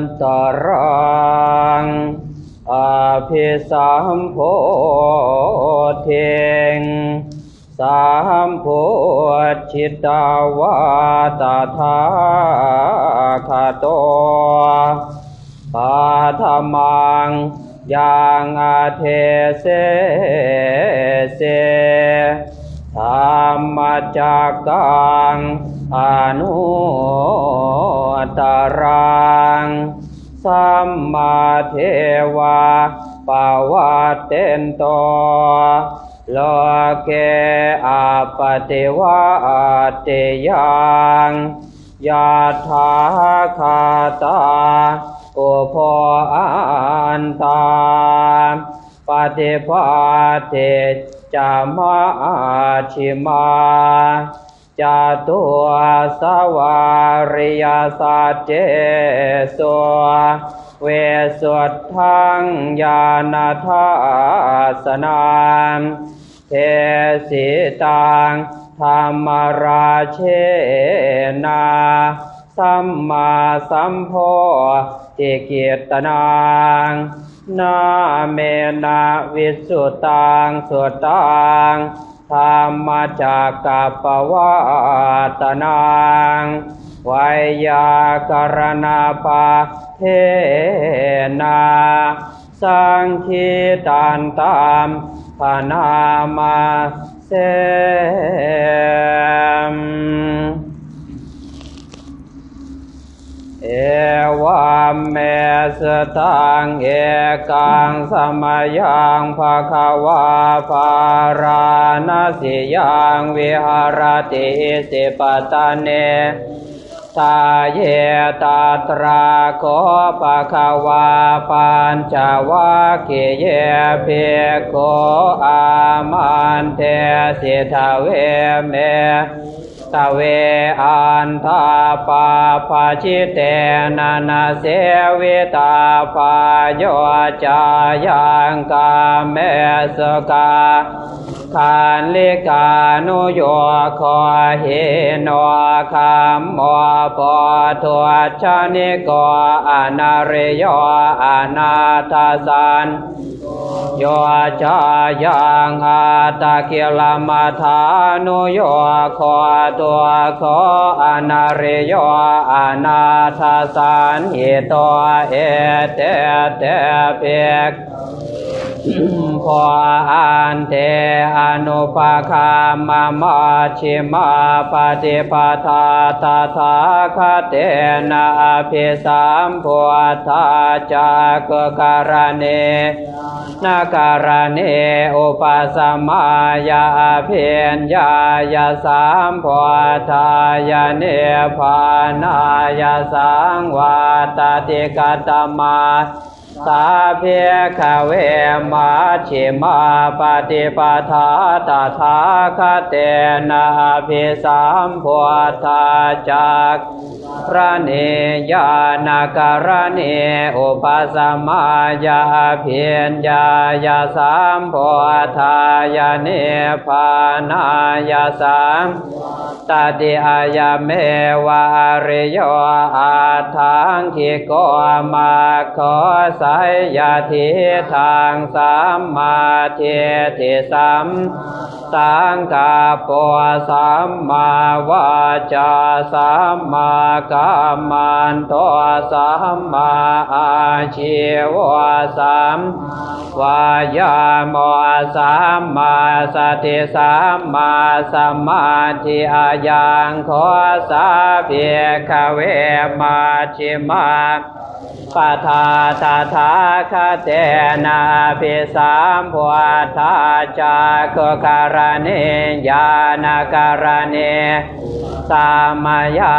นตรังอภิสัมโพธิ สามโพธิตาวาตถาคโตปาธมังยังอาเทเสเสธรรมจักกังอนุตตรังสัมมาเทวาปวัตเตนโตโลเกอาปติวาติยังยะถาคาตาอุปอันตาปฏิภาติจามะชิมาจตุสวาริยสัจเจโสเวสุทธังญาณทัสสนังเทสิตังธรรมราเชนะสัมมาสัมโพธิกิตนังนาเมนะวิสุตังสุตังธรรมจักกัปปวัตตนังไวยากรณปะเทนะสังคีตันตามพนามาเสมเอวามเมสตังเอกังสมัยยังภควาภาราณสิยังวิหารติสิปตะเนตาเยตตราโคภควาปัญจวัคคีย์เภิกขุอามันเทสิทเวเมตเวอันทาปาปชิเตนะนะเสวิตาปายโยจายังกาเมสกาขันลิกานุโยโคหิโนคัมโมปทุชนิโกอนาริโยอนาทสันโยจายังอาตะกิลมัฏฐานุโยโคตัวโคอนาริโยอนาทสันหิโตเอเตเตเปกพออันเทอนุปคามมาชิมาปฏิปทาตถาคเตนะอภิสัมพุทธาจักการเนนาการเนอุปสมัยาเพียญญายาสามพุทธายาเนภานายาสังวาตติกตมาสาเพขเวมาชิมาปฏิปทาตถาคเตนะภิสัมพุทธาจักรเนญาณการเนอุปสมัยาเพียญญายาสามพุทธายาเนภานายาสังตติอายเมวะริโยอาทังคิโกมาโคสายยะทิทางสัมมาทิฏฐิสัมสังกัปปะสัมมาวาจาสัมมากัมมันโตสัมมาอาชีวะสัมวายามะสัมมาสติสัมมาสมาธิอายังโคสาเพียขเวมาชิมาปทาตถาคเตนะภิสัมพุทธาจักการเนญาณการเนสามยา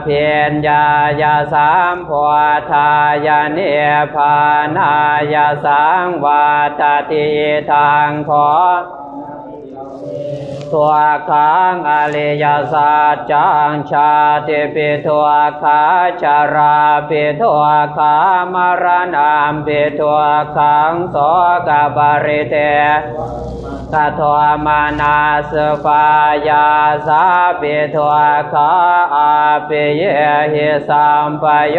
เพียญญายาสามพุทธายาเนภานายาสังวาตติทางขอตัวขังอริยสัจจังชาติปิตัวขาชาราปิตัวขามรณะปิตัวขังโสกบริเต กะทวมานาสปายาสาปิทวขาอาปิเยหิสัมปโย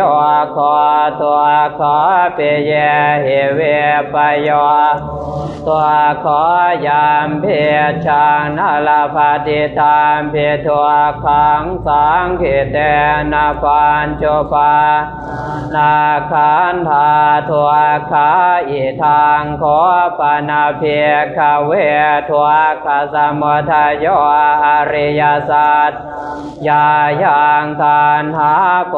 ขอตัวขอปิเยหิเวปโยตัวขอยามเพียชังนาลาภติตามเพียทวขังสังขิเตนะปัญจุปานาขันธาทวขาอิทางขอปนาเพียขเวทวขสมุทัยโยอริยสัจยายังทานหาป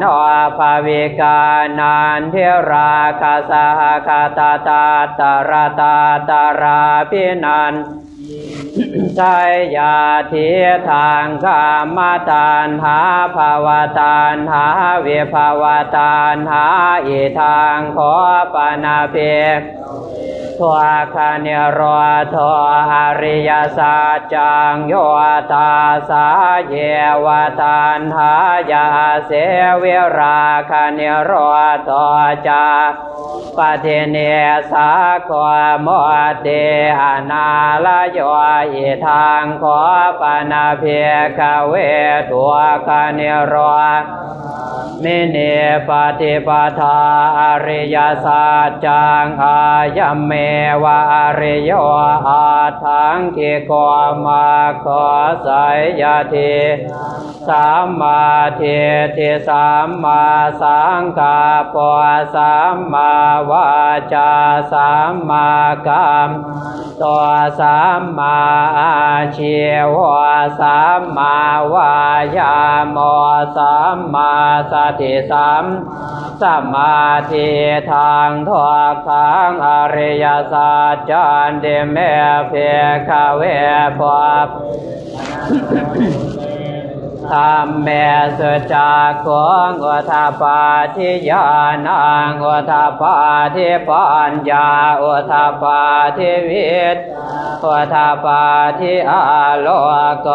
นอภวิกานันทิราคาสหคาตาตาตระตาตราพินันใจยาทิทางกามตานหาภาวตานหาวิภาวตานหาอิทางขอปนาเพียทวคาเนโรทอริยสัจจังโยตาสาเยวตานหายาเสวิราคาเนโรทจาปฏิเนสาโคโมเตอนาลโยอิทางขอปนาเพียกเวทัวคาเนโรมิเนปฏิปทาอริยสัจจังอายเมวะอริโยอาทังกิโกมาขอสายยาทิสัมมาทิฏฐิสัมมาสังกัปปะสัมมาวาจาสัมมากัมมันโตสัมมาอาชีวะสัมมาวายามะสัมมาสติสัมมาทิฏฐังทวขังอริยสัจจันเดเมเพคเวปะธรรมเมสุจักขุงอุทาปาทิญาณังอุทาปาทิปัญญาอุทาปาทิวิตอุทาปาทิอาโลก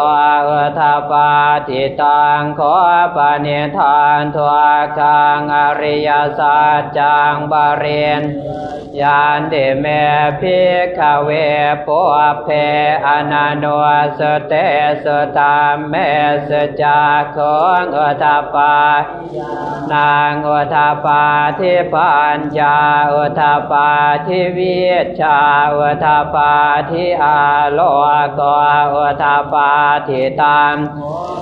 อุทาปาทิตังขอปณิธานทวขังอริยสัจจังบาเรนยานเดเมพิกเวปุเพอนันโนสเตสตามเมสจากของอุทาปานางอุทาปาทิปัญญาอุทาปาทิวิชาอุทาปาทิอาโลกอุทาปาทิตาม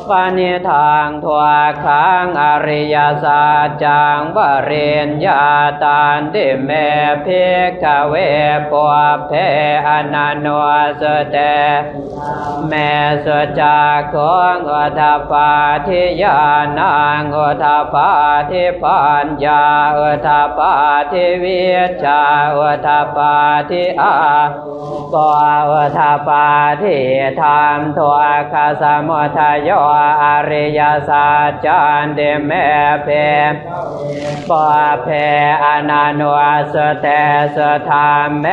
ปณิทางทวขังอริยสัจจังบาเรนญาตานเดเมพิกเวปุเพอนันโนสเตเมสจากของอุทาปาทิญาณังอุทาปาทิปัญญาอุทาปาทิวิชาอุทาปาทิอาโลกอุทาปาทิธรรมทวคสมุทัยโยอริยสัจจันเดเมเพปะเพอนันโนสเตสธรรมเม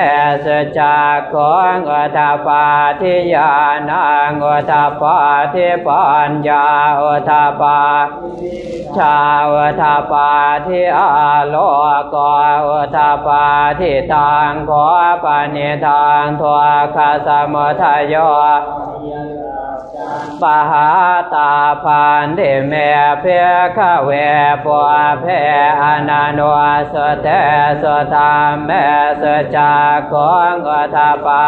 สจากของอุทาปาทิญาณังอุทาปาทิปัญญาอุทาปาชาอุทาปาทิอาโลกอุทาปาทิตังขอปณิธานทวคสมุทัยโยปหาตาพันเดเมเพคเวปุเพอนันโนสเตสธรรมเมสจากของอุทาปา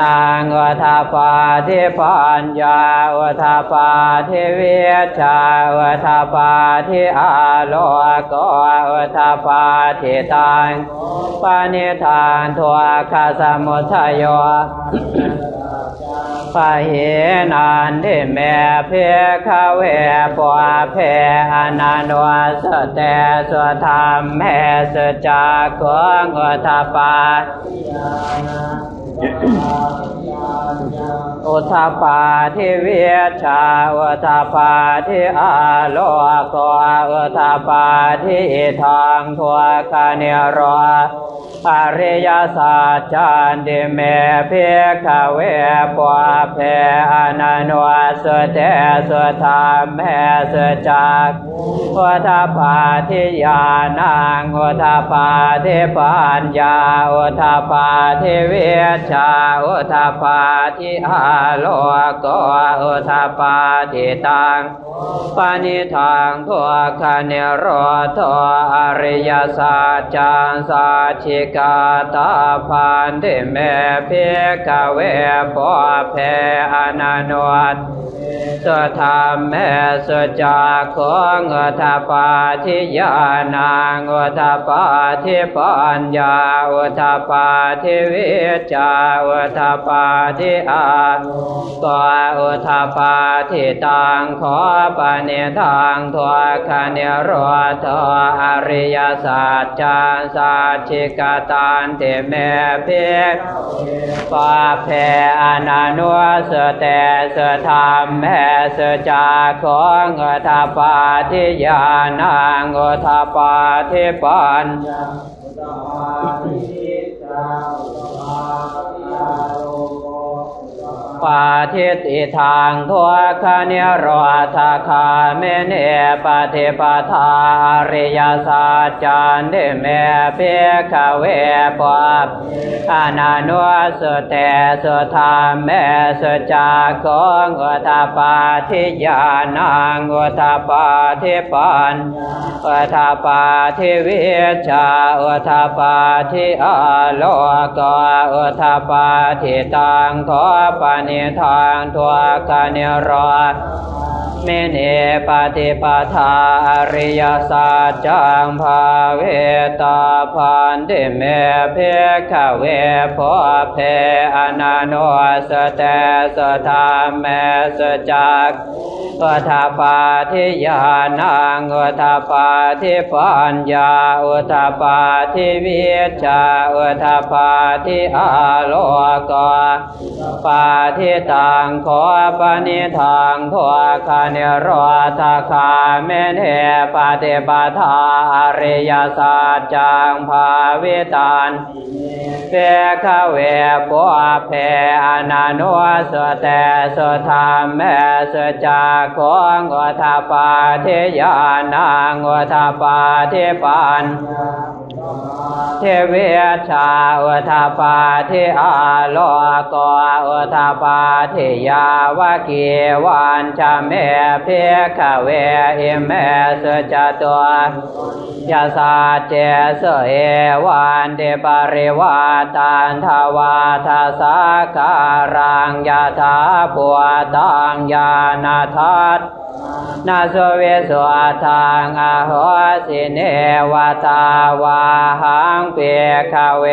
นางอุทาปาทิปัญญาอุทาปาทิวิชาอุทาปาทิอาโลกอุทาปาทิตังปณิธานทวคสมุทัยโยปะเหนันเดเมเพคเวปุเพอนันโนสเตสธรรมเมสจากของอุทาปา อุทปาทิเวชชาอุทปาทิอาโลกโกอุทปาทิทางทัวคาเนรอริยสัจจันติเมเพขเวปวะเพอนันวสุเตสุธรรมเมสุจักอุทปาทิญาณังอุทปาทิปัญญาอุทปาทิเวชชาอุทปาทิอาโลกโกอุทปาทิตังปณิทังทุกขเนโรธอริยสัจจังสัจฉิกาตาพันธิเมเพกเวปะเพอนันวัตสุธรรมเมสุจักของอุทปาทิญาณังอุทปาทิปัญญาอุทปาทิวิชชาอุทปาทิอาโกอุทปาทิตังขอปณิทังทุกขเนโรธอริยสัจจังสัจฉิกตันติเมเพปะเพอนันวสุเตสุธรรมเมสุจักของอุทปาทิญาณังอุทปาทิปัญญาอุทปาทิจาอุทปาทิอาโลโกปาทิติทางทุกขเนโรธคาเมเนปฏิปทาอริยสัจจันติเมเพขเวปะอนันวสุเตสุธรรมเมสุจักของอุทปาทิญาณังอุทปาทิปัญญาอุทปาทิวิชชาอุทปาทิอาโลกอุทปาทิตังขอปณิทังทุกขเนโรเมเนปฏิปทาอริยสัจจังภาเวตาพันธิเมเพขเวปะเพอนันวสเตสุธรรมเมสุจักอุทปาทิญาณังอุทปาทิปัญญาอุทปาทิวิชชาอุทปาทิอาโลกปาทิตังขอปณิทังทุกขเนโรธคาเมเนปฏิปทาอริยสัจจังภาวิตันเพขเวปะเพอนันวสุเตสุธรรมเมสุจักของอุทปาทิญาณังอุทปาทิปัญญาเทเวชาอุทปาทิอาโลกอุทปาทิยาวะกีวันชเมเพขเวอิเมสุจตัวยาสาเจสเอวันเดปริวาตันทวาทาสาการังยาธาปัวตังยานาทัตนาสเวสวะทางอาโหสิเนวตาวาหังเปียขเว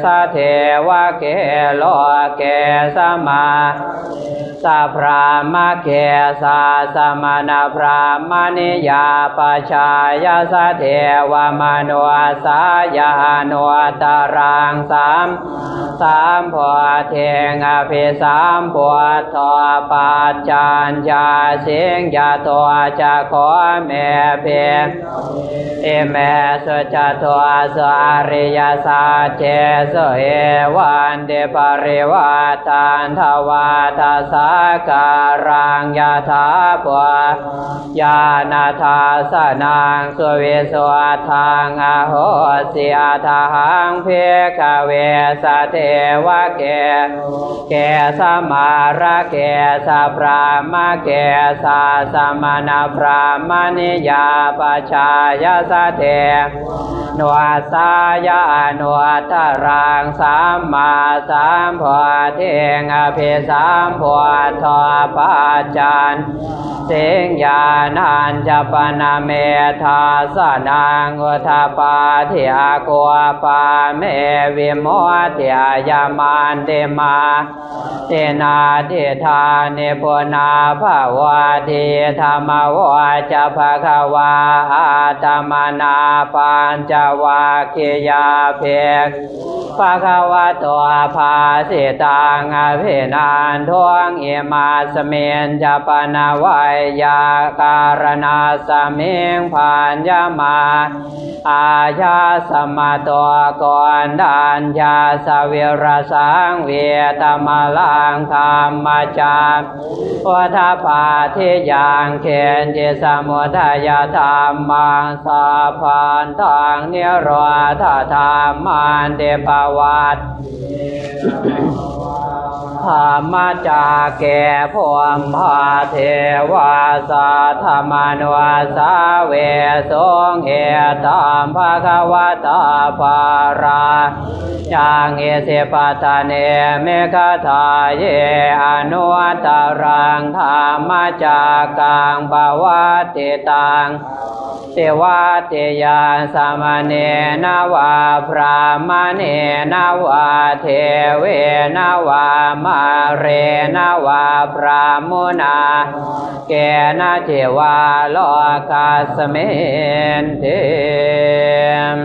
สเทวะเกโลเกสมาสัพพะมะเกสาสมณพระมณิยาปชายาสเทวมโนสายาโนตรังสามพอเทงอภิสามพอทอปัจจัญญาสิงยาตัวจะขอเมเพเอเมสุจตัวสอริยสัจเจสเอวันเดปริวาตันทวาทาสาการังยาธาปัวยานาทาสนางสุวิสวะทางอาโหสิอาทาหังเพขเวสเทวะเกสมาระเกสพระมะเกสาสมณพระมณิยาปชายาสเทนวสายาโนตรังสามมาสามพอเทงอภิสามพอทอปัจจันสิงญานันจะปนาเมธาสนางอุทปาทิอาโกปาเมวิโมทิยามันเตมาเตนาทิธานิปุนาภาวะทิธรรมวะจะภะคะวาอาตมนาปัญจวัคคียาเพก ภะคะวะโตภาสิตังอภินันทวงอิมาสเมนจะปนาวัยยาการณาสมิงพันยมาอาชาสมาตัวก่อนดานยาสวิรสังเวตมาลังธรรมจารวัฏปาทิยังเขนจิสมุทัยธรรมังสัพพันธังนิโรธธรรมันเดปวัตธรรมจากแก่พวมพาเทวาสาธรรมนวาสาเวสงเอตามภะคะวะตาภารายังเอสิปัตเนเมฆทาเยอนุตตรังธรรมจากกังภวัตติตังเทวาติยาสามเณนวาพรามเณนวาเทเวนวามาเรนวาพรามุนาเกณเทวาโลกาสเมนเทม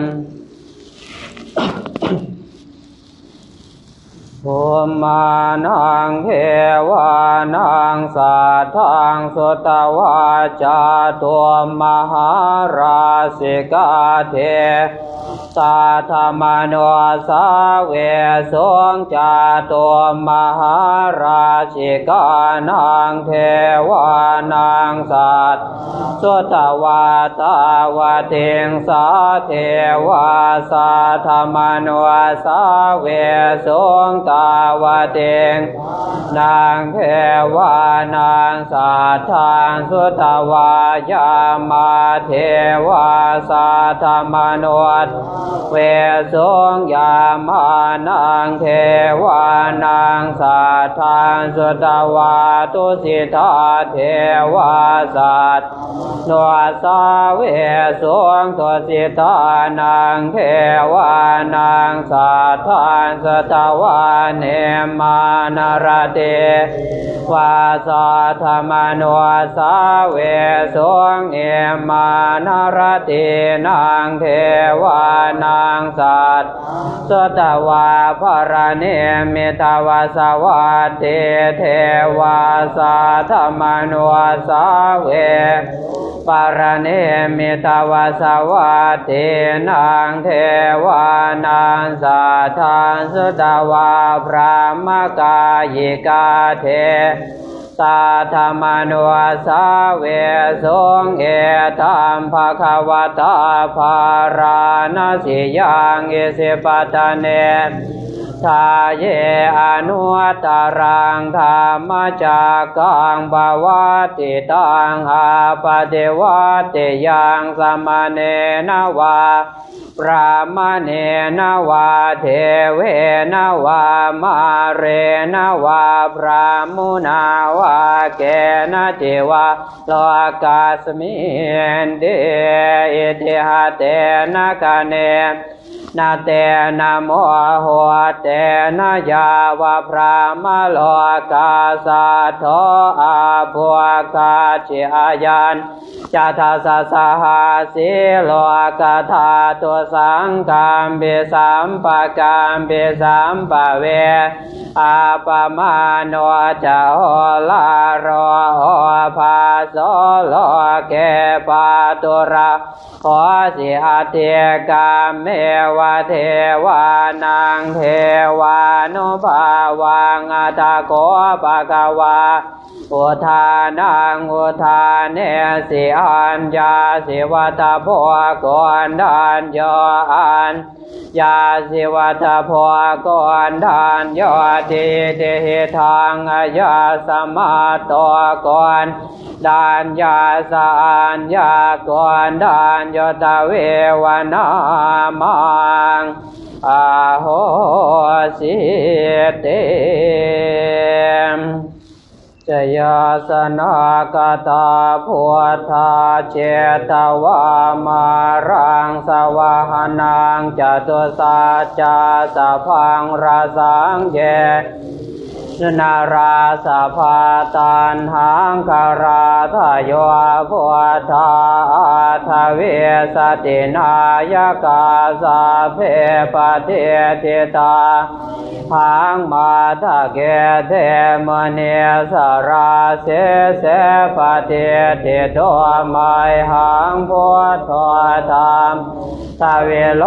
ภูมานังเทวานังสัทธังสุตวาจาตัวมหาราสิกาเทสัทธมโนสาเวสงจาตัวมหาราชิกานังเทวานังสัตสุตวาตาวเติงสาเทวาสัทธมโนสาเวสงตาวเติงนางเทวานังสัทธังสุตวายามาเทวาสัทธมโนเวสงยามานังเทวานังสัทธังสุตวาตุสิทาเทวาสัตโนสาเวสงตุสิทานังเทวานังสัทธังสุตวาเนมานารเตวาสัทธมโนสาเวสงเอมานารเตนังเทวานังสัตสุตวาภรเนมิตวาสวัตเตเทวาสัทธมโนสาเวปารเนมิตวาสวัตเตนังเทวานังสัทธังสุตวาพระมกายิกาเทสัทธมโนสาเวสงเอตัมภะคะวะตาภาราณสิยังเอสิปัตเนทาเยอนุตตรังธรรมจากกังภวัตติตังอาปเทวัตติยังสมเณนวาพรามเณนวาเทเวนวามาเรนวาพรามุนาวาเกณจิวาโลกาสมินเดอิทิหะเตนะกะเนนาเตนะโมโหเตนะยาวะพรามโลกาสัทโธอาภัวกาจิอายันจัตถาสสหัสสิโลกธาตุสังกัมปิสัมปะกัมปิสัมปะเวอาปมาโนจะโหลาโรโหภาโสโลเกปาตุระโหสิอาเทกามเมวะเทวานังเทวานุภาวังอัตถโกภะคะวาอุทานังอุทานเนสิอัญญาสิวัตโพกอนดานโยอันยาสิวัตโพกอนดานโยติเตหิทางยาสมาโตกอนดานยาสอัญญากอนดานโยตเววนามังอาโหสิเตจยาสนากตาพุทธาเจตวามารังสวะหนังจตุสัจจาสัพพังราสังเยนาราสะพาตันหังคาราทโยพุทธา ทเวสตินายกาสาเพปเทติตาหังมาทะเกเทมเนสราเสเสปเทติโตไมหังพุทโธธรรมทเวโล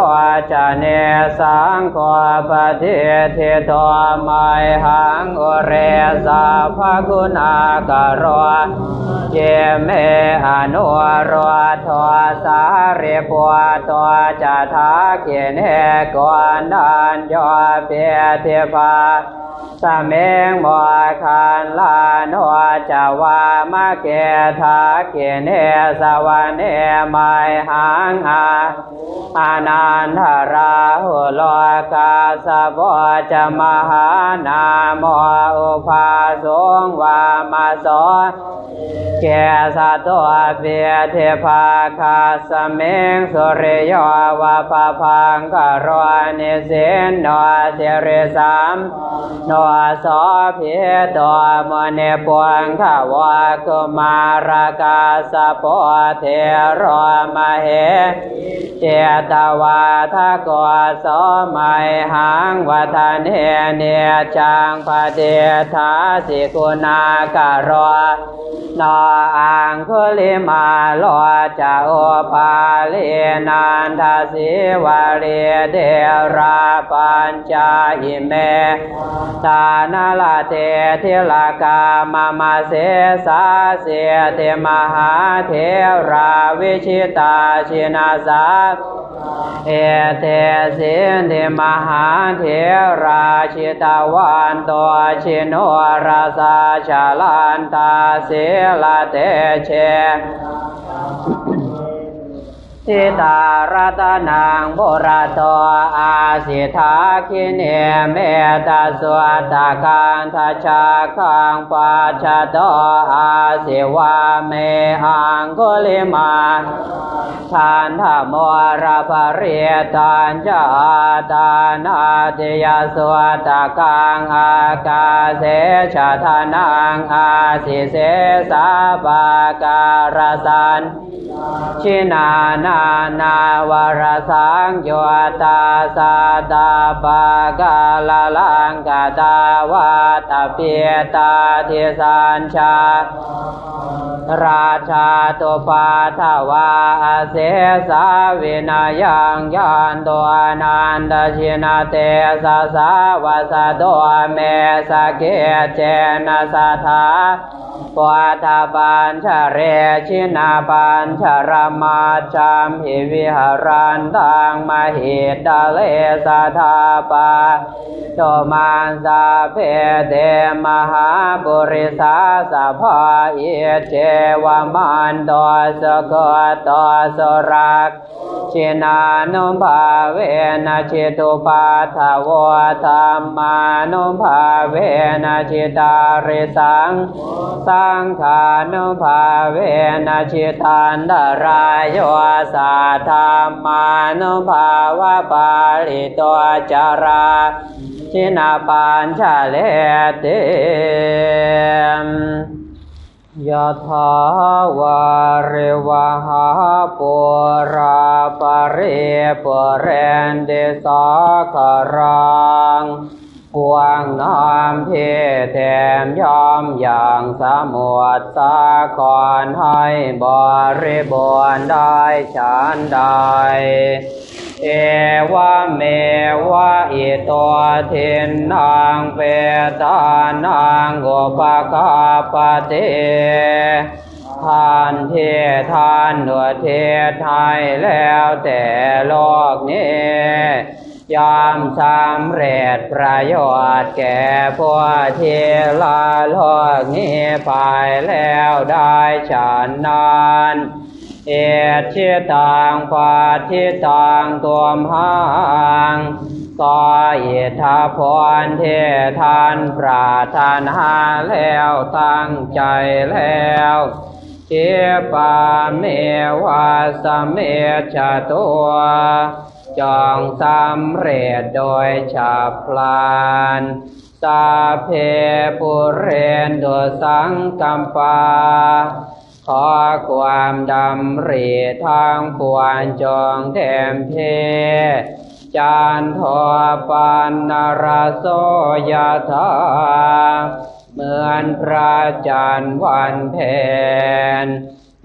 จเนสังโฆปเทติโตไมหังอุเรสาภกุณากโรเจเมอนุโรธสาริปุตจะทาเกเนกวนดานโยเปียเทปาสเมงบอคันลานวจาวามะเกทาเกเนสวะเนไมหังอานันทราหุโลกาสะโพจมหานามอุปาสงวามาโสเกสัตวเปียเทภาคาสเมงสุริโยวะปะพังกโรนิสินโนเทริสามโนโสภิโตมณีปวงขวะกุมารกาสะโพเทโรมเหเจตวาทะโกโสมัยหังวัฏเนเนจังปเทธาสิกุณากโรนอังคุลิมาโลจะโอปาลีนันทสิวารีเดราปัญจาหิเมตานาลาเตทิลากามมาเสสาเสเทมหาเทราวิชิตาชินาสาเอเทสินเทมหาเทราชิตาวันตัวชิโนราสาชาลันตาเสลาเตเชทิตารัตนังบุราโตอาสิทาคิเนเมตาสวตาคันทัชชาคังปัจจโตอาสิวาเมหังคุลิมาทันธโมระภริตัญจาตานาติยสวตาคังอากาเสชะทานังอาสิเสสาปาการสันชินานานาวรสังโยตาสาตาปากาลลังกาตาวาตเปียตาทิสัญชาราชาตุปาทวาเสสาวินายังยันตัวนันตชินาเตสะสาวาสะโตเมสะเกเจนะสัทธาปัฏฐปัญชเรชินาปัญชรมาจัมหิวิหารันตังมหิตาเลสัทธาปาโตมันสาเพเตมหาบุริสาสะพาอิเจวามันโตสกโตสรักชินานุภาเวนะจิตุปัฏฐวธรรมานุภาเวนะจิตาริสังสังขานุภาเวนะจิตันดรายโยสัทธามานุภาวะปาลิโตจาราชินาปัญชเลเตยะถาวาริวหาปุราปริปุเรนติสาคารังพวงน้ำเทแถมย้อมอย่างสมุทรสาครให้บริบูรณ์ได้ฉันใดเอวะเมวะอิโตทินนางเปตานางอุปกาปเตทานเททานหนวดเทไทยแล้วแต่โลกนี้ยามสำเร็จประโยชน์แก่ผู้ที่ละโลกนี้ไปแล้วได้ฉันนั้นเอชิตังปัจฉิตังตัวมหังก็อิทธาพรเททานปรารถนาแล้วตั้งใจแล้วเจปาเมวะสเมชะตัวจองสำเร็จโดยฉับพลันสาเพปุเรนตุสังกัมปา ขอความดำริทางปวงจงเต็มเพจานทปันนรโสยธาเหมือนพระจันทร์วันเพ็ญ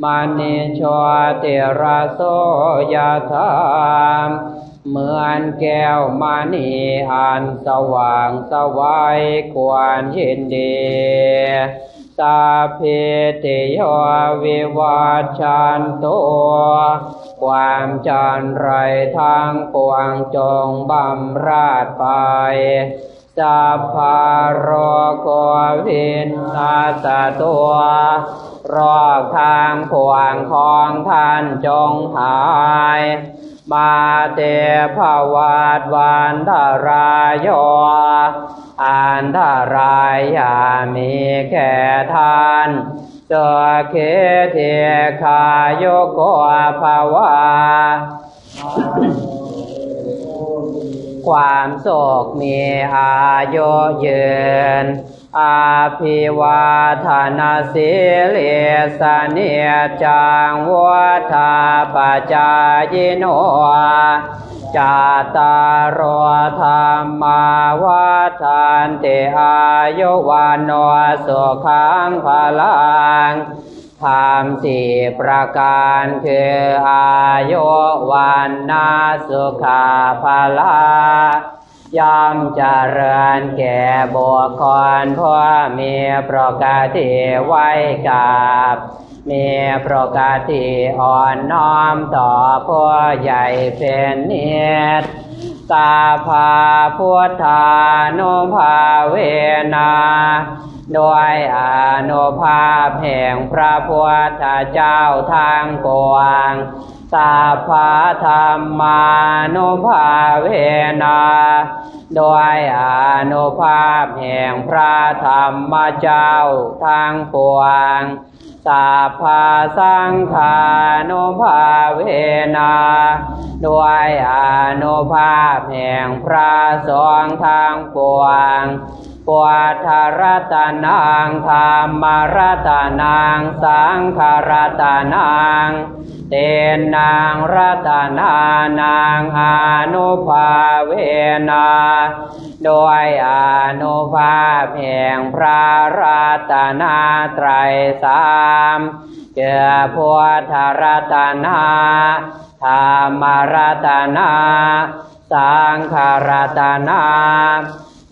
มณีโชติราโสยธาเหมือนแก้วมณีอันสว่างสวัยควรยินดีสัพพิติโยวิวัชชันตุความจันไรทางปวงจงบำราดไปสัพพะโรโควินาศตัวโรคทางปวงของท่านจงหายมาเตภวัตวันทรายโยอันตรายอย่ามีแก่ท่านเจเคเทคายโกภาวะความโศกมีอายุยืนอาภิวาทนาสิลิสเนียจังวัฏาปจายโนจาตารโอธรรมาวัฏันติอายุวันโนสุขังพลังธรรมสี่ประการคืออายุวันนาสุขาภละย่อมเจริญแก่บุคคลผู้มีปกติไว้กับมีปกติอ่อนน้อมต่อผู้ใหญ่เป็นนิจตาภาพุทธานุภาเวนะโดยอนุภาพแห่งพระพุทธเจ้าทางปวงสัพพะธรรมานุภาเวนะโดยอนุภาพแห่งพระธรรมเจ้าทางปวงสัพพะสังฆานุภาเวนะโดยอนุภาพแห่งพระสงฆ์ทางปวงพุทธรัตนังธรรมรัตนังสังฆรัตนังเตนังรัตนานังอนุภาเวนะโดยอนุภาพแห่งพระรัตนตรัยสามเจ้าพุทธรัตนะธรรมรัตนะสังฆรัตนะ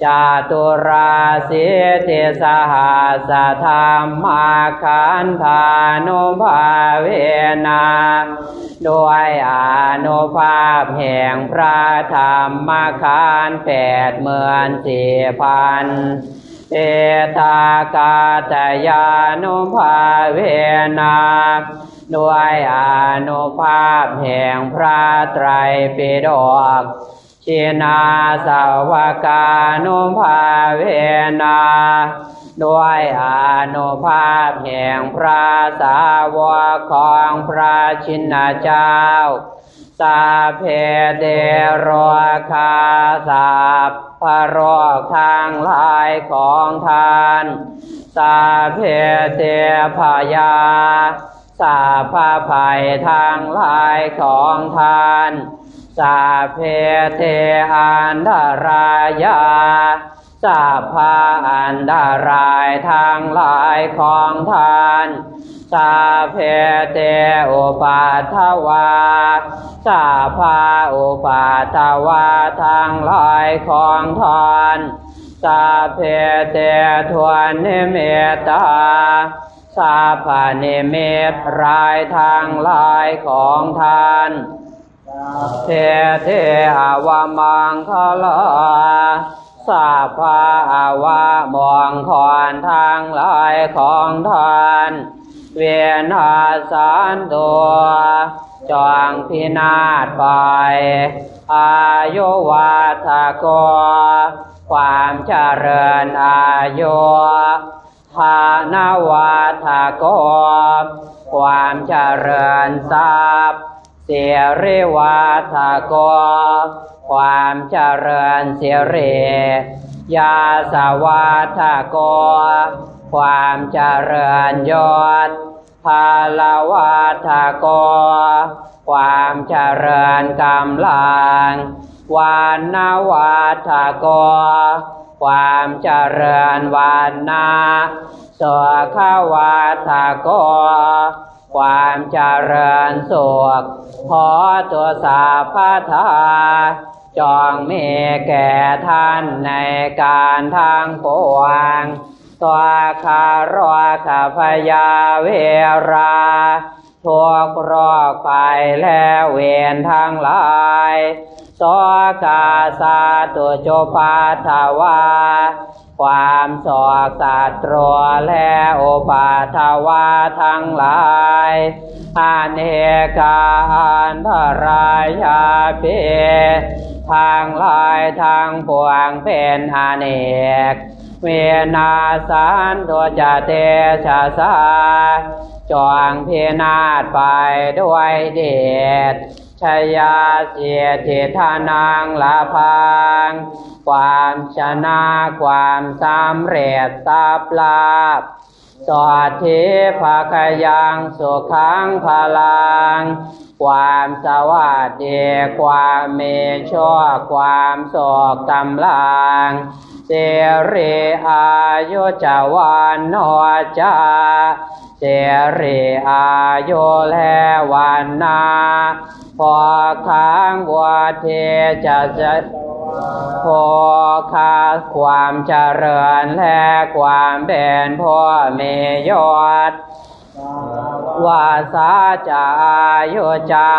จาตุราสิติสหัสธรรมาขันธานุภาเวนะโดยอนุภาพแห่งพระธรรมขันธ์84,000เอตากาตยานุภาเวนะโดยอนุภาพแห่งพระไตรปิฎกชินาสาวกานุภาเวนะโดยอนุภาพแห่งพระสาวกของพระชินเจ้าสาเพเดโรคาสัพพะโรคทางหลายของท่านสาเพเตพยาสาพะภัยทางหลายของท่านสาเพเทอันตรายาสาพะอันตรายทางหลายของท่านสาเพเตอุปัฏฐวาสาพะอุปัฏฐวาทางหลายของท่านสาเพเตทวนนิมิตตาสาพะนิมิตรายทางหลายของท่านเทเทอวามังคลาสาพะอวามองคอนทางหลายของท่านเวียนหาสานตัวจองพินาศไปอายุวัฏโกความเจริญอายุฐานวัฏโกความเจริญทรัพย์เสริวัฏโกความเจริญเสรียาสวัฏโกความเจริญยศ ภาลวัฏโกความเจริญกำลังวานวัฏโกความเจริญวันนาสุขวัฏโกความเจริญสุขขอตัวสาพทาจงมีแก่ท่านในการทางปวงตัวคารวะขพยาเวราทุกโรคภัยและเวรทั้งหลายโสกาสาตุจุปาทวาความโศกศัตรูและอุปาทวาทั้งหลายอาเนกาอันตรายาเปทางหลายทางปวงเป็นอเนกเวนาสันตุจเตชะสาจงพินาศไปด้วยเดชชยาเสียทิทานังละพังความชนะความสำเร็จทรัพย์ลาภสวัสดิภาคยังสุขังพลังความสวัสดีความมีโชคความโศกกำลังเสรีอายุจวันโนจาเสรีอายุและวันนาพอค้างวัฏเทจะพอคาความเจริญและความเป็นพ่อมียศวาสาจะอายุจา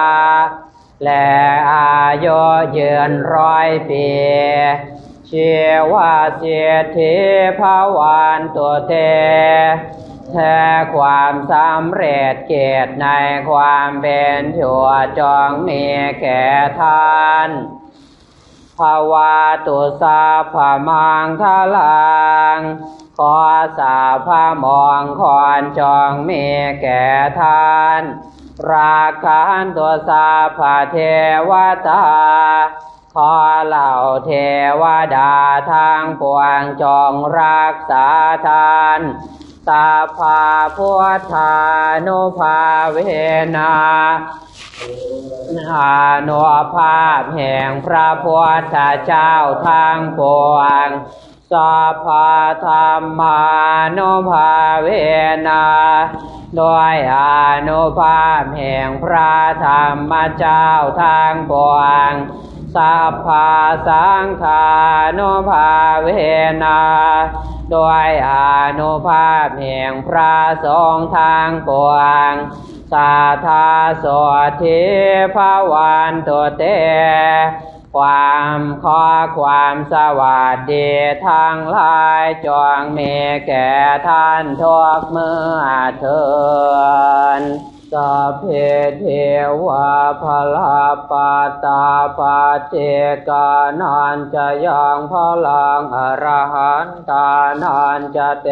และอายุยืน100 ปีชีวาเสียทิภาวันตัวเตแท้ความสำเร็จเกียรติในความเป็นชั่วจงมีแก่ท่านภาวะตุสาพมังคลังขอสาพมองคอนจงมีแก่ท่านราคันตุสาพเทวตาขอเหล่าเทวดาทางปวงจงรักษาท่านตาภาพุทธานุภาเวนะอานุภาพแห่งพระพุทธเจ้าทางปวงสัพพธรรมานุภาเวนะโดยอานุภาพแห่งพระธรรมเจ้าทางปวงสัพพสังฆานุภาเวนะโดยอานุภาพแห่งพระสงฆ์ทางปวงสาธาโสทิภาวันตุเตความขอความสวัสดีทั้งหลายจงมีแก่ท่านทุกเมื่อเทินสัพเพเทวะพลาปัตตาปเจกานันจะยังพลังอรหันตานันจะเต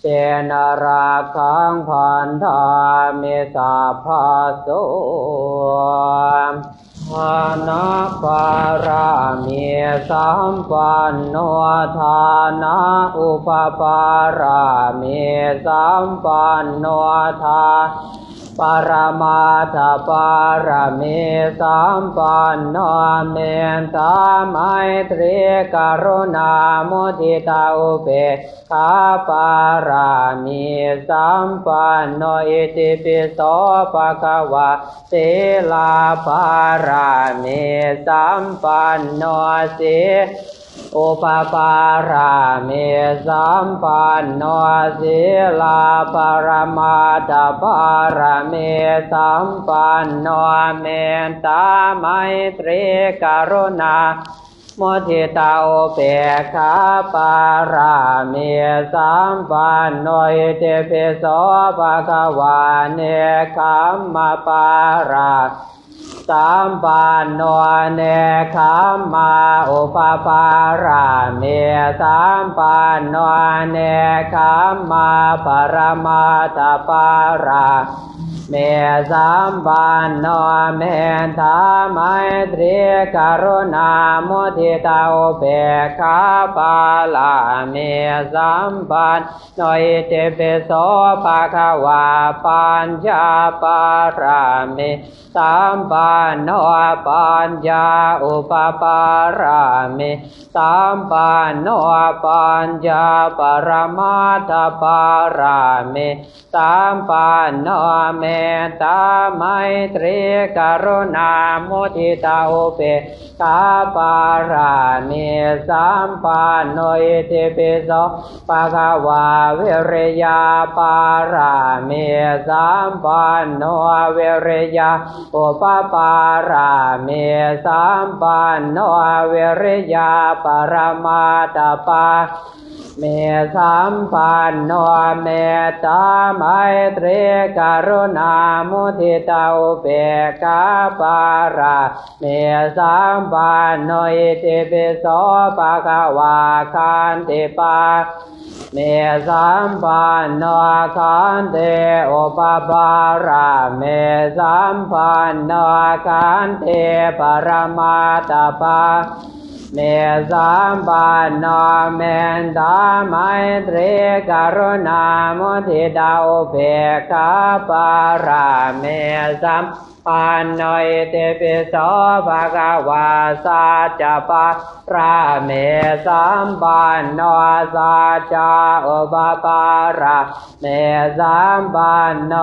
เจนราคังพันธามิสัพพะโสธนะปารามิสัมปันโนทานะอุปปารามิสัมปันโนทาปรมาทปารมีสัมปันโนเมตตาไมตรีกรุณามุทิตาอุเบกขาปารามีสัมปันโนอิติปิโสภะคะวะศีลาปารามีสัมปันโนสีอุปปารามิสัมปันโนศีลาปรมาตปารามิสัมปันโนเมตตาไมตรีกรุณามุทิตาอุเบกขาปารามิสัมปันโนอิติปิโสภะคะวะเนคขมปาราสัมปันโนเนคขมาอุปปารามิสัมปันโนเนคขมาปรมาตปารา เมสัมปันโนเมตตาไมตรีกรุณามุทิตาอุเบกขาปาลาเมสัมปันโนอิติปิโสภะคะวาปัญญาปารามิสัมปันโนปัญญาอุปปารามิสัมปันโนปัญญาปรมัตถปารามิสัมปันโนเมตตาไมตรีกรุณามุทิตาอุเบกขาปารามิสัมปันโนอิติปิโสภะคะวาวิริยาปารามิสัมปันโนวิริยาอุปปารามิสัมปันโนวิริยาปรมาตถปาเมสัมปันโนเมตตาไมตรีกรุณามุทิตาอุเบกขาปาราเมสัมปันโนอิติปิโสภะคะวาคันติปาเมสัมปันโนขันติอุปปาราเมสัมปันโนขันติปรมาตถปาเมสัมปันโนเมตตาไมตรีกรุณามุทิตาอุเบกขาปาราเมสัมปันโนอิติปิโสภะคะวาสัจจปาราเมสัมปันโนสัจจะอุปปาราเมสัมปันโน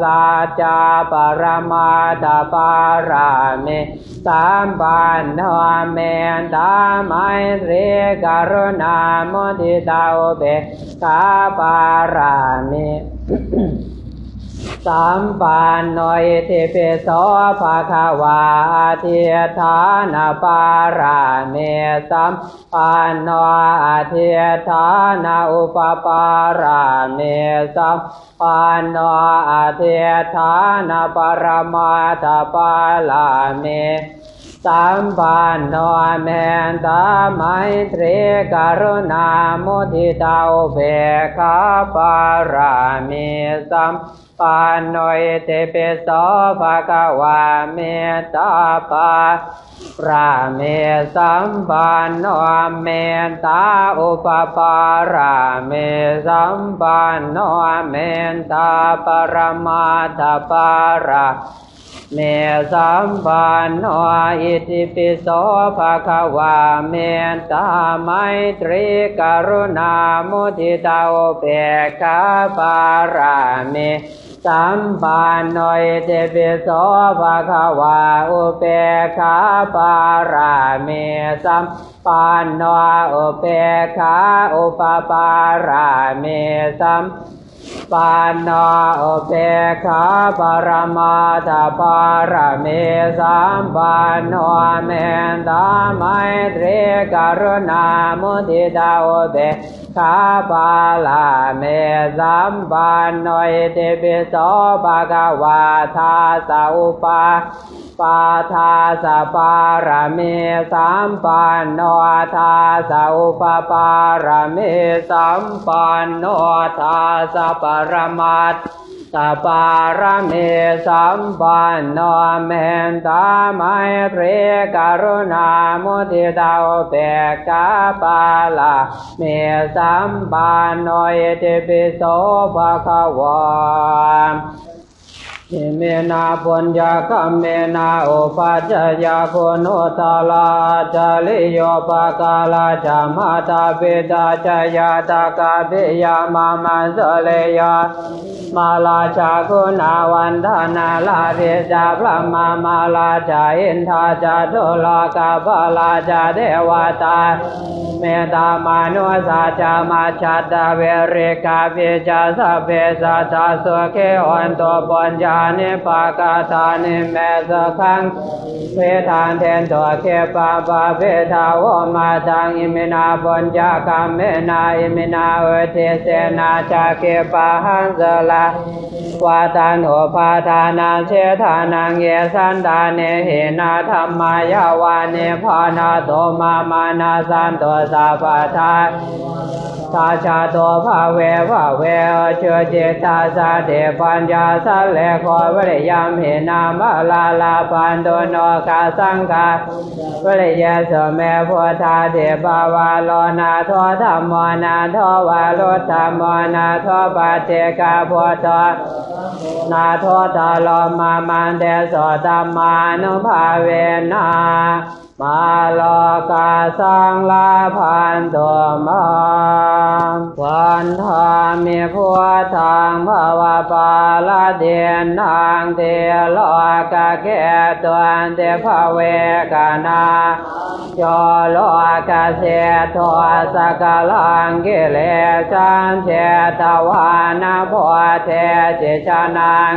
สัจจะปรมาตถปาราเมสัมปันโนเมตตาไมตรีกรุณามุทิตาอุเบกขาปารามิสัมปันโนอิติปิโสภะคะวาอธิฐานปารามิสัมปันโนอธิฐานอุปปารามิสัมปันโนอธิฐานปรมาตถปาลามิสัมปันโนเมตตาไมตรีกรุณามุทิตาอุเบกขาปารามิสัมปันโนอิติปิโสภะคะวาเมตตาปารามิสัมปันโนเมตตาอุปปารามิสัมปันโนเมตตาปรมาตถปาราเมสัมปันโนอิติปิโสภะคะวาเมตตาไมตรีกรุณามุทิตาอุเบกขาปารามิสัมปันโนอิติปิโสภะคะวาอุเบกขาปารามิสัมปันโนอุเบกขาอุปปารามิสัมปันโนอุเบกขาปรมาตถปารามิสัมปันโนเมตตาไมตรีกรุณามุทิตาอุเบกขาปาลามิสัมปันโนอิติปิโสภะคะวาทาสะอุปาปาทาสะปารามิสัมปันโนทาสะอุปปารามิสัมปันโนทาสะปรมัตถปารามิสัมปันโนเมตตาไมตรีกรุณามุทิตาอุเบกขาปาลามิสัมปันโนอิติปิโสภะคะวาอิเมนาปุญญาคัมเมนาอุปัจจยาคุณุตลาจาริโยปกาลาจามาตาปิตาจยาตากาปิยามามาสเลยามาลาชาคุณาวันธนาลาเรจาพระมามาลาจาอินทาจาตุลากาภลาจาเทวตาเมตตามานุสาจามาชัตตาเวริกาปิจาสัพเพสัตตาสุเขวันโตปัญญานิปากาธานิเมสขังเวทานเทนตัวเคปาปาเวทาวมาตังอิมินาปุญญาคัมเมนาอิมินาเวเทเสนาจาเคปาหังสลา วาตานุปาทานาเชธานังเยสันดาเนหินาธรรมายาวานิพานาโตมามานาสันโตสัพพทาทาชาโตภาเวภาเวเชจิตาสาเดปัญญาสัลเลโควิริยมหินามาลาลาปันโดโนกาสังกาวิริยสเมพุทธาเดบาวาโลนาโทธรรมนาโทวาลุธรรมนาโทปัจเจกาพุทโธนาโทตาโลมามันเดโสตัมมานุภาเวนะมาโลกาสังลาพันโตมาวันธามิพุทธังภวปาลเดียนนางเทโลกะเกตันเทภเวกนาโยโลกะเสโทสกลังกิเลสันเจตวานาโพเทจิชนัง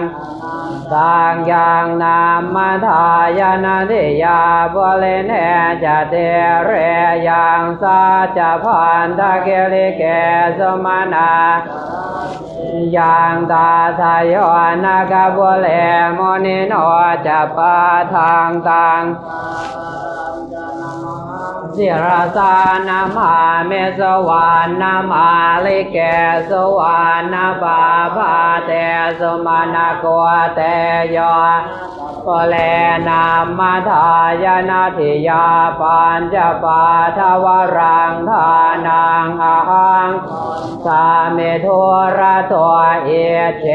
ตังยังนามทายนาทิยาบุเลเนจะเตเรยังสัจพันธเกลิเกสมานายังตาทายโยนากะบุเลโมนิโนจะปะทางตังสิราสานามาเมสวานามาลิเกสวานาปาปาเตสมานาโกเตโยโกเลนามาทายนาทิยาปัญจปาทวรังทานังอาหังสามิทุระตัวเอเจ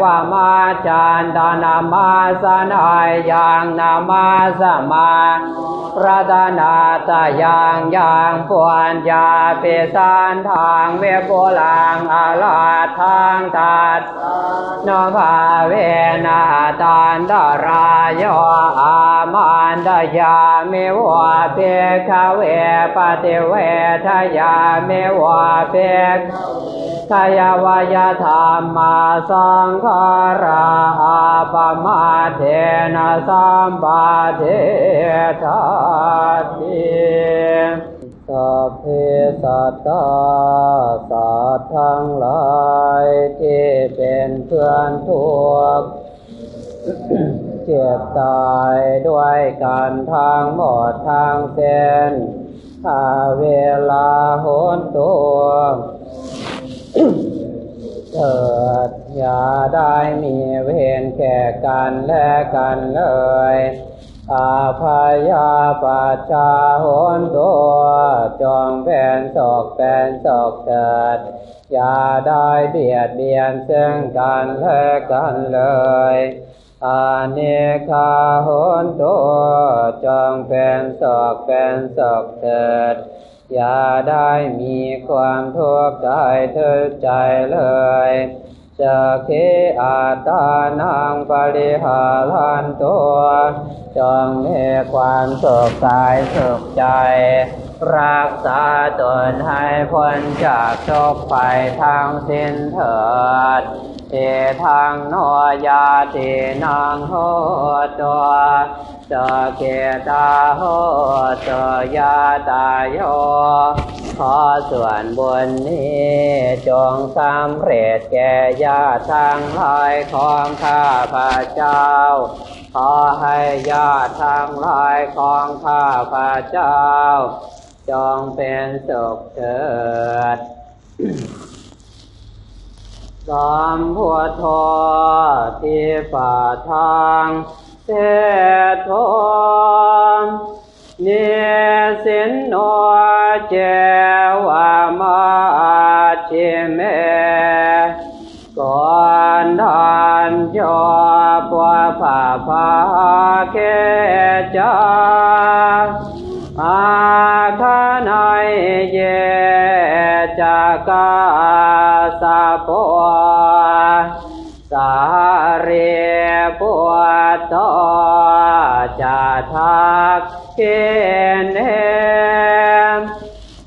วามาจันตานามาสนายยังนามาสมาพระดานาตยังปวนยาเปสานทางเวโบลังอาลาทางตัดนภาเวนาตันดารายอามันดายาเมวะเปขเวปฏิเวทยาเมวะเปขยวายธรรมาสังขาราปมาเทนะสัมปะเทธาติสัพเพสัตตาสัตว์ทั้งหลายที่เป็นเพื่อนทุกข์เจ็บตายด้วยกันทั้งหมดทั้งเส้นถ้าเวลาหนตัวเถิดอย่าได้มีเวรแก่กันและกันเลยอาภายาปัจจาโหนตัวจงเป็นศกเป็นศกเถิดอย่าได้เบียดเบียนซึ่งกันและกันเลยอาเนคาโหนตัวจงเป็นศกเป็นศกเถิดอย่าได้มีความทุกข์ใจทุกข์ใจเลยจะเกอาตานังปริหารันตัวจงมีความสุขกายสุขใจรักษาตนให้พ้นจากทุกข์ภัยทั้งสิ้นเถิดเอทังโนยาตินังโหตัวจะเกตาโหตยาตายโยขอส่วนบุญนี้จงสำเร็จแก่ญาติทั้งหลายของข้าพระเจ้าขอให้ญาติทั้งหลายของข้าพระเจ้าจงเป็นสุขเถิดสัมพุทโธทิปะทังเตโธเนสินโนเจวามาชิเมก่อนทานจอปัวผาภาเกจาอาคานายเยจากาสาปวสาเรปัวโตจะทักเกณเน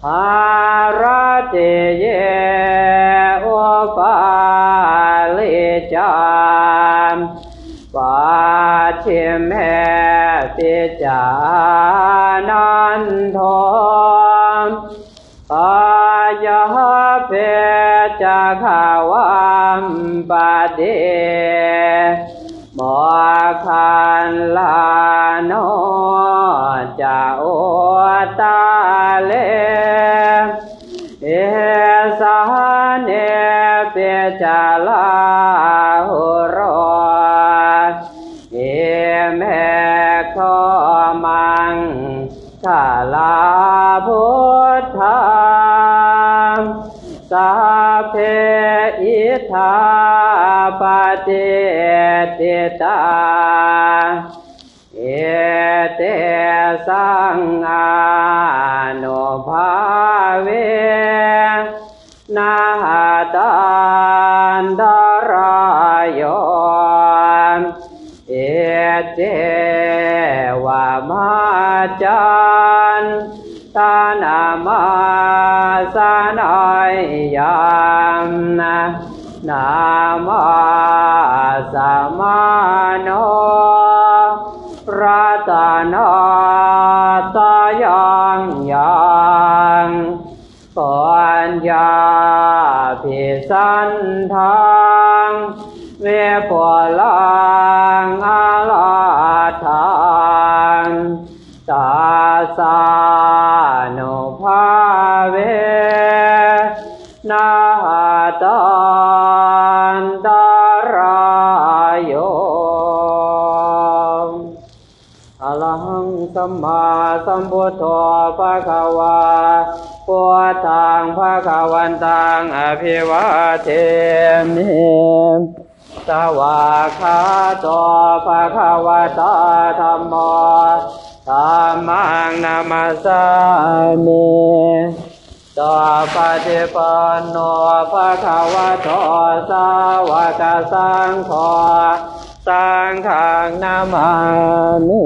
อาราติเยอุปาลิจามปาชิเมติจานันโทอายะเพ จะขาวันปฏิโมคันลาโนจะโอตาเลเอสาเนเปจาลาหุโรเอเมฆมังคาลาพุทธาสัพเพอิทธาปฏิติตาเอเตสังอานุภาเวนะตันดารายโยเอเจวะมาจันตานามาสนายยามนามาสมาโนรัตนาตายังยังปัญญาภิสันทังเวปลังอาลาทังตาสานุภาเวนะตันตารายโยอะระหังสัมมาสัมพุทโธภะคะวาพุทธังภะคะวันตังอภิวาเทมิสวากขาโตภะคะวะตาธัมโมธัมมังนามัสสามิสัพพะทิปันโนภะคะวะโตสาวกสังโฆสังฆังนามามิ